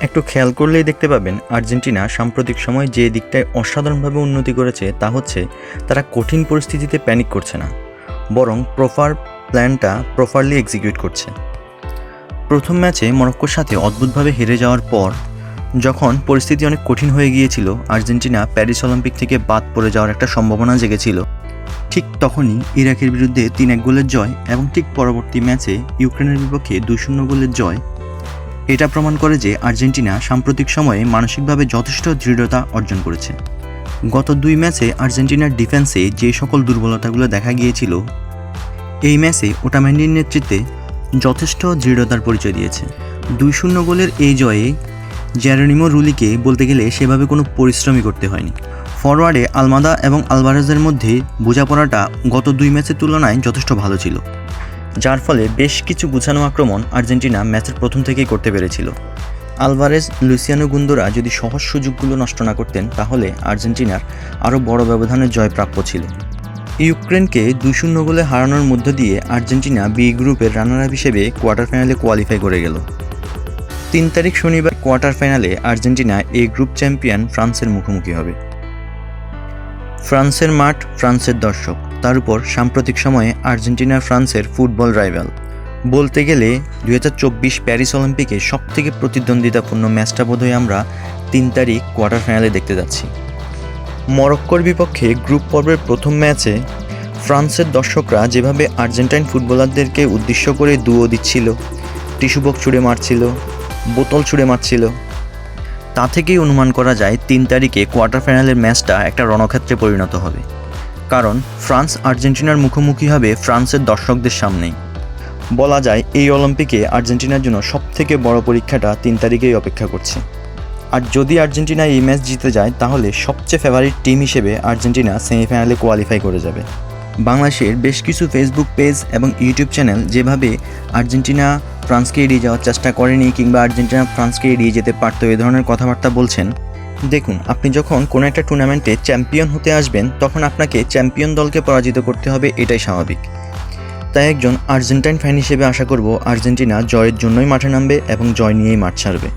একটু খেয়াল করলেই দেখতে পাবেন আর্জেন্টিনা সাম্প্রতিক সময়ে যে দিকটায় অসাধারণভাবে উন্নতি করেছে তা হচ্ছে তারা কঠিন পরিস্থিতিতে প্যানিক করছে না, বরং প্ল্যানটা প্রপারলি এক্সিকিউট করছে। প্রথম ম্যাচে মরক্কোর সাথে অদ্ভুতভাবে হেরে যাওয়ার পর যখন পরিস্থিতি অনেক কঠিন হয়ে গিয়েছিল, আর্জেন্টিনা প্যারিস অলিম্পিক থেকে বাদ পড়ে যাওয়ার একটা সম্ভাবনা জেগেছিল, ঠিক তখনই ইরাকের বিরুদ্ধে 3-1 গোলের জয় এবং ঠিক পরবর্তী ম্যাচে ইউক্রেনের বিপক্ষে 2-0 গোলের জয় এটা প্রমাণ করে যে আর্জেন্টিনা সাম্প্রতিক সময়ে মানসিকভাবে যথেষ্ট দৃঢ়তা অর্জন করেছে। গত 2 ম্যাচে আর্জেন্টিনার ডিফেন্সে যে সকল দুর্বলতাগুলো দেখা গিয়েছিল, এই ম্যাচে ওটামেন্ডির নেতৃত্বে যথেষ্ট দৃঢ়তার পরিচয় দিয়েছে। 2-0 গোলের এই জয়ে জেরোনিমো রুলিকে বলতে গেলে সেভাবে কোনো পরিশ্রমই করতে হয়নি। ফরওয়ার্ডে আলমাদা এবং আলভারেজের মধ্যে বোঝাপড়াটা গত 2 ম্যাচের তুলনায় যথেষ্ট ভালো ছিল, যার ফলে বেশ কিছু গুছানো আক্রমণ আর্জেন্টিনা ম্যাচের প্রথম থেকেই করতে পেরেছিল। আলভারেজ, লুসিয়ানো গুন্দোরা যদি সহজ সুযোগগুলো নষ্ট না করতেন তাহলে আর্জেন্টিনার আরও বড় ব্যবধানের জয় প্রাপ্য ছিল। ইউক্রেনকে 2-0 গোলে হারানোর মধ্য দিয়ে আর্জেন্টিনা বি গ্রুপের রানার আপ হিসেবে কোয়ার্টার ফাইনালে কোয়ালিফাই করে গেল। 3 তারিখ শনিবার কোয়ার্টার ফাইনালে আর্জেন্টিনা এ গ্রুপ চ্যাম্পিয়ন ফ্রান্সের মুখোমুখি হবে। ফ্রান্সের মাঠ, ফ্রান্সের দর্শক, তার উপর সাম্প্রতিক সময়ে আর্জেন্টিনা ফ্রান্সের ফুটবল রাইভাল। বলতে গেলে 2024 প্যারিস অলিম্পিকে সবথেকে প্রতিদ্বন্দ্বিতাপূর্ণ ম্যাচটা বোধহয় আমরা 3 তারিখ কোয়ার্টার ফাইনালে দেখতে যাচ্ছি। মরক্কোর বিপক্ষে গ্রুপ পর্বের প্রথম ম্যাচে ফ্রান্সের দর্শকরা যেভাবে আর্জেন্টাইন ফুটবলারদেরকে উদ্দেশ্য করে দুয়ো দিচ্ছিল, টিস্যু বক্স ছুঁড়ে মারছিল, বোতল ছুঁড়ে মারছিল, তা থেকেই অনুমান করা যায় 3 তারিখে কোয়ার্টার ফাইনালের ম্যাচটা একটা রণক্ষেত্রে পরিণত হবে। কারণ ফ্রান্স আর্জেন্টিনার মুখোমুখি হবে ফ্রান্সের দর্শকদের সামনেই। বলা যায় এই অলিম্পিকে আর্জেন্টিনার জন্য সবথেকে বড় পরীক্ষাটা 3 তারিখেই অপেক্ষা করছে। আর যদি আর্জেন্টিনা এই ম্যাচ জিতে যায় তাহলে সবচেয়ে ফেভারিট টিম হিসেবে আর্জেন্টিনা সেমিফাইনালে কোয়ালিফাই করে যাবে। বাংলাদেশের বেশ কিছু ফেসবুক পেজ এবং ইউটিউব চ্যানেল যেভাবে আর্জেন্টিনা ফ্রান্সকে এড়িয়ে যাওয়ার চেষ্টা করেনি কিংবা আর্জেন্টিনা ফ্রান্সকে এড়িয়ে যেতে পারত, এ ধরনের কথাবার্তা বলছেন। দেখুন, আপনি যখন কোনো একটা টুর্নামেন্টে চ্যাম্পিয়ন হতে আসবেন তখন আপনাকে চ্যাম্পিয়ন দলকে পরাজিত করতে হবে, এটাই স্বাভাবিক। তাই একজন আর্জেন্টাইন ফ্যান হিসেবে আশা করব আর্জেন্টিনা জয়ের জন্যই মাঠে নামবে এবং জয় নিয়েই মাঠ ছাড়বে।